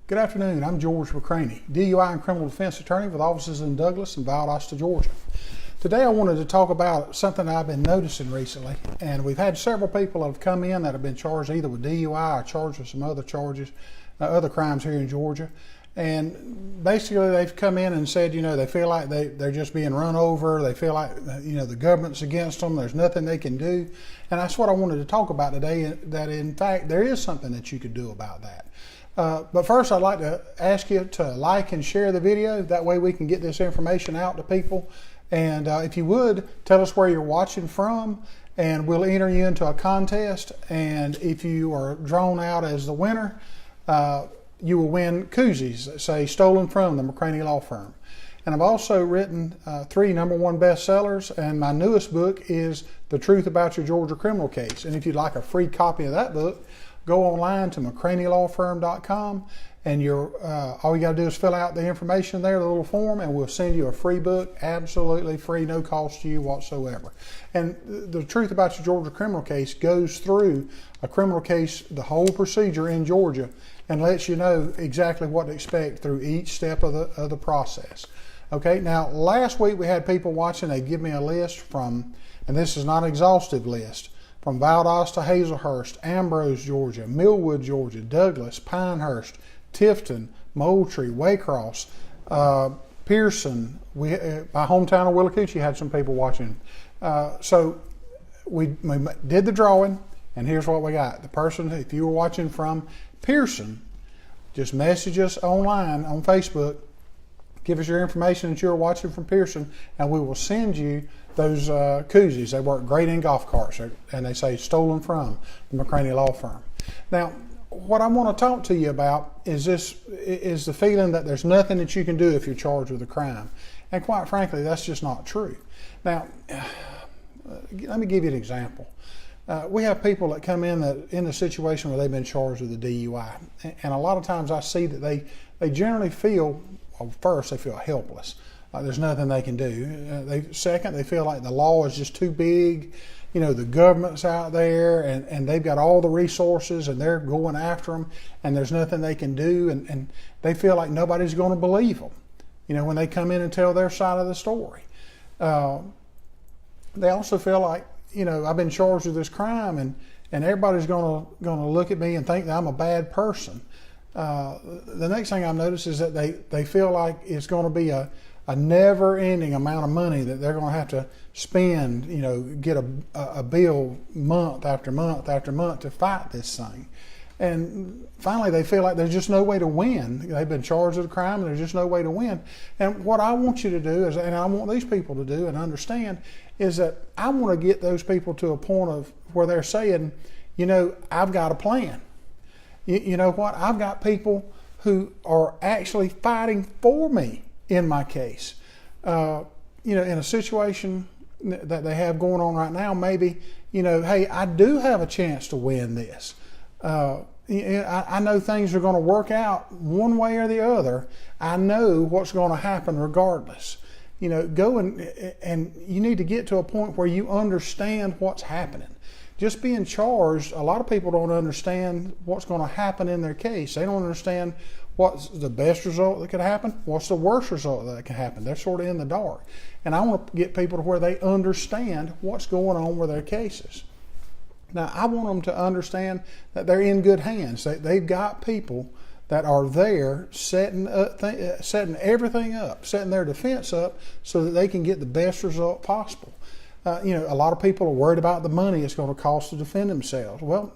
Good afternoon. I'm George McCraney, DUI and criminal defense attorney with offices in Douglas and Valdosta, Georgia. Today I wanted to talk about something that I've been noticing recently, and we've had several people that have come in that have been charged either with DUI or charged with some other charges, other crimes here in Georgia. And basically they've come in and said, they feel like they're just being run over. They feel like, the government's against them. There's nothing they can do. And that's what I wanted to talk about today, that in fact there is something that you could do about that. But first I'd like to ask you to like and share the video. That way we can get this information out to people. And if you would, tell us where you're watching from, and we'll enter you into a contest. And if you are drawn out as the winner, you will win koozies that say "Stolen from the McCraney Law Firm." And I've also written 3 #1 bestsellers, and my newest book is The Truth About Your Georgia Criminal Case. And if you'd like a free copy of that book, go online to McCraneyLawFirm.com, and all you got to do is fill out the information there, the little form, and we'll send you a free book, absolutely free, no cost to you whatsoever. And The Truth About Your Georgia Criminal Case goes through a criminal case, the whole procedure in Georgia, and lets you know exactly what to expect through each step of the process. Okay, now last week we had people watching. They give me a list from, and this is not an exhaustive list, from Valdosta, Hazelhurst, Ambrose, Georgia, Millwood, Georgia, Douglas, Pinehurst, Tifton, Moultrie, Waycross, Pearson. My hometown of Willacoochee had some people watching. So we did the drawing, and here's what we got. The person, if you were watching from Pearson, just message us online on Facebook. Give us your information that you're watching from Pearson, and we will send you those koozies. They work great in golf carts, and they say "Stolen from the McCraney Law Firm." Now, what I want to talk to you about is the feeling that there's nothing that you can do if you're charged with a crime. And quite frankly, that's just not true. Now, let me give you an example. We have people that come in a situation where they've been charged with a DUI. And a lot of times I see that they generally feel, well, first, they feel helpless. There's nothing they can do. Second, they feel like the law is just too big. The government's out there, and they've got all the resources, and they're going after them, and there's nothing they can do, and they feel like nobody's going to believe them, when they come in and tell their side of the story. They also feel like, I've been charged with this crime, and everybody's going to look at me and think that I'm a bad person. The next thing I've noticed is that they feel like it's going to be a never-ending amount of money that they're going to have to spend, get a bill month after month after month to fight this thing. And finally, they feel like there's just no way to win. They've been charged with a crime, and there's just no way to win. And what I want you to do is, and I want these people to do and understand, is that I want to get those people to a point of where they're saying, I've got a plan. You know what? I've got people who are actually fighting for me in my case. In a situation that they have going on right now, maybe, hey, I do have a chance to win this. I know things are going to work out one way or the other. I know what's going to happen regardless. Go and you need to get to a point where you understand what's happening. Just being charged, a lot of people don't understand what's going to happen in their case. They don't understand what's the best result that could happen, what's the worst result that can happen. They're sort of in the dark. And I want to get people to where they understand what's going on with their cases. Now, I want them to understand that they're in good hands. They've got people that are there setting everything up, setting their defense up so that they can get the best result possible. A lot of people are worried about the money it's going to cost to defend themselves. Well,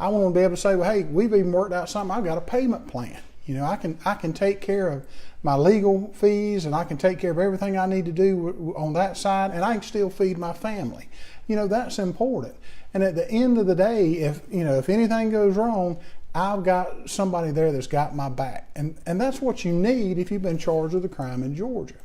I want them to be able to say, well, hey, we've even worked out something. I've got a payment plan. I can take care of my legal fees, and I can take care of everything I need to do on that side, and I can still feed my family. That's important. And at the end of the day, if anything goes wrong, I've got somebody there that's got my back. And that's what you need if you've been charged with a crime in Georgia.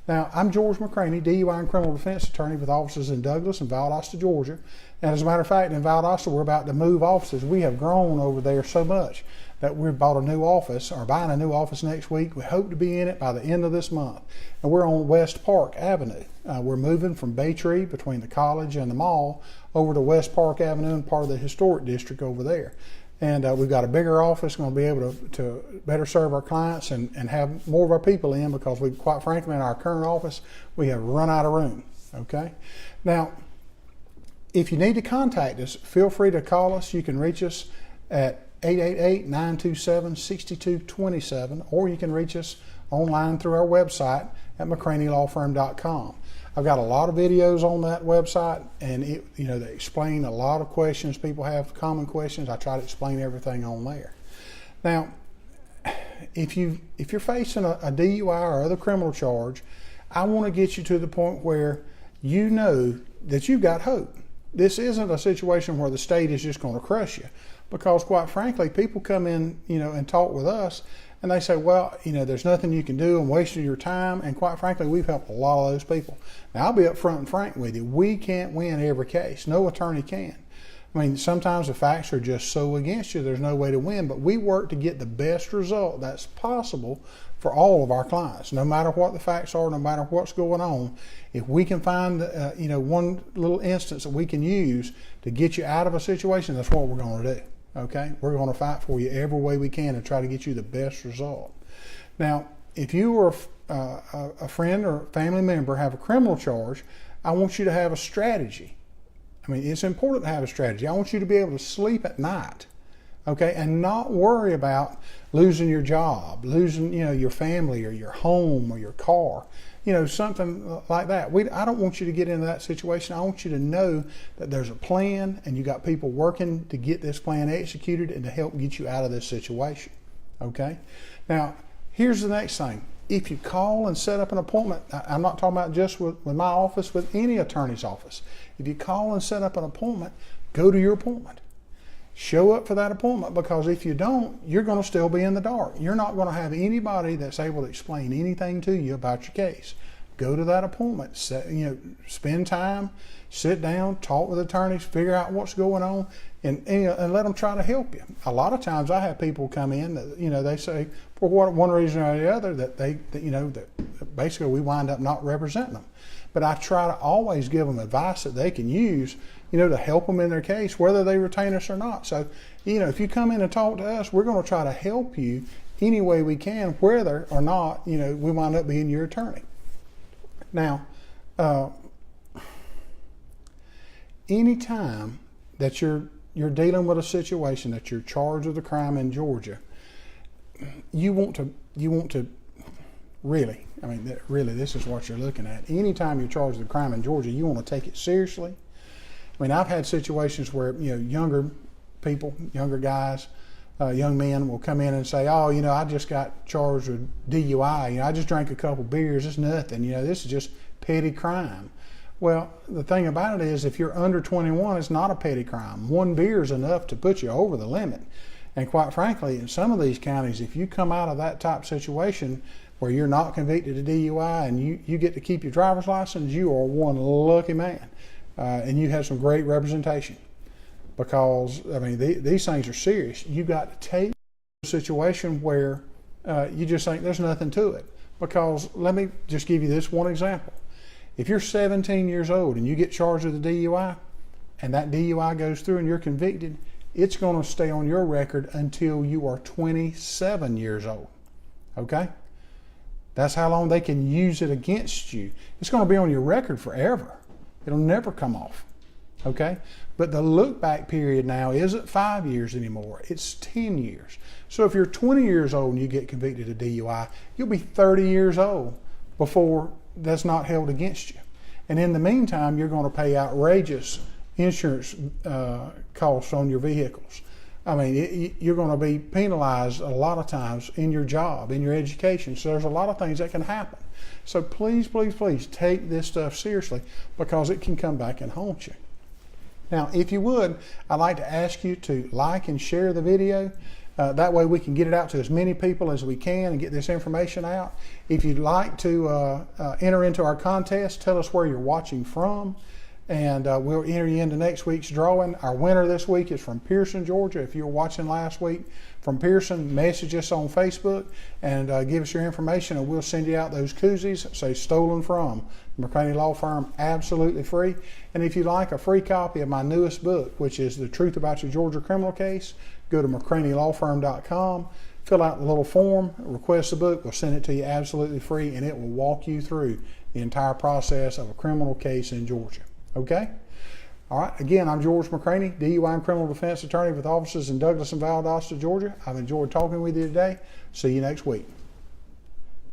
Now, I'm George McCraney, DUI and criminal defense attorney with offices in Douglas and Valdosta, Georgia. And as a matter of fact, in Valdosta, we're about to move offices. We have grown over there so much that we've bought a new office, or buying a new office next week. We hope to be in it by the end of this month. And we're on West Park Avenue. We're moving from Baytree, between the college and the mall, over to West Park Avenue and part of the historic district over there. And we've got a bigger office, going to be able to better serve our clients and have more of our people in, because we, quite frankly, in our current office, we have run out of room. Okay. Now, if you need to contact us, feel free to call us. You can reach us at 888-927-6227, or you can reach us online through our website at McCraney.com. I've got a lot of videos on that website, and they explain a lot of questions. People have common questions. I try to explain everything on there. Now, if you're facing a DUI or other criminal charge, I want to get you to the point where you know that you've got hope. This isn't a situation where the state is just going to crush you, because quite frankly, people come in, and talk with us, and they say, well, there's nothing you can do. I'm wasting your time. And quite frankly, we've helped a lot of those people. Now, I'll be upfront and frank with you. We can't win every case. No attorney can. I mean, sometimes the facts are just so against you, there's no way to win. But we work to get the best result that's possible for all of our clients, no matter what the facts are, no matter what's going on. If we can find, one little instance that we can use to get you out of a situation, that's what we're going to do. Okay, we're going to fight for you every way we can and try to get you the best result. Now, if you or a friend or family member have a criminal charge, I want you to have a strategy. I mean, it's important to have a strategy. I want you to be able to sleep at night, okay, and not worry about losing your job, losing, your family or your home or your car, something like that. I don't want you to get into that situation. I want you to know that there's a plan, and you got people working to get this plan executed and to help get you out of this situation, okay? Now, here's the next thing. If you call and set up an appointment, I'm not talking about just with my office, with any attorney's office. If you call and set up an appointment, go to your appointment. Show up for that appointment, because if you don't, you're going to still be in the dark. You're not going to have anybody that's able to explain anything to you about your case. Go to that appointment. Spend time, sit down, talk with attorneys, figure out what's going on, and let them try to help you. A lot of times I have people come in that, they say for one reason or the other that that basically we wind up not representing them. But I try to always give them advice that they can use, to help them in their case, whether they retain us or not. So, if you come in and talk to us, we're going to try to help you any way we can, whether or not, we wind up being your attorney. Now, anytime that you're dealing with a situation that you're charged with a crime in Georgia, you want to really, this is what you're looking at. Anytime you're charged with a crime in Georgia, you want to take it seriously. I mean, I've had situations where, younger people, younger guys, young men will come in and say, oh, I just got charged with DUI. I just drank a couple beers. It's nothing. This is just petty crime. Well, the thing about it is, if you're under 21, it's not a petty crime. One beer is enough to put you over the limit. And quite frankly, in some of these counties, if you come out of that type situation where you're not convicted of DUI and you get to keep your driver's license, you are one lucky man. And you have some great representation, because these things are serious. You got to take a situation where you just think there's nothing to it. Because let me just give you this one example. If you're 17 years old and you get charged with a DUI, and that DUI goes through and you're convicted, it's going to stay on your record until you are 27 years old. Okay? That's how long they can use it against you. It's going to be on your record forever. It'll never come off, okay? But the look back period now isn't 5 years anymore, it's 10 years. So if you're 20 years old and you get convicted of DUI, you'll be 30 years old before that's not held against you. And in the meantime, you're going to pay outrageous insurance costs on your vehicles. You're going to be penalized a lot of times in your job, in your education. So there's a lot of things that can happen. So please, please, please take this stuff seriously, because it can come back and haunt you. Now, if you would, I'd like to ask you to like and share the video. That way we can get it out to as many people as we can and get this information out. If you'd like to enter into our contest, tell us where you're watching from, and we'll enter you into next week's drawing. Our winner this week is from Pearson, Georgia. If you were watching last week from Pearson, message us on Facebook and give us your information, and we'll send you out those koozies. Say stolen from the McCraney Law Firm, absolutely free. And if you'd like a free copy of my newest book, which is The Truth About Your Georgia Criminal Case, go to McCraney.lawfirm.com, fill out the little form, request the book. We'll send it to you absolutely free, and it will walk you through the entire process of a criminal case in Georgia. Okay? All right. Again, I'm George McCraney, DUI and criminal defense attorney with offices in Douglas and Valdosta, Georgia. I've enjoyed talking with you today. See you next week.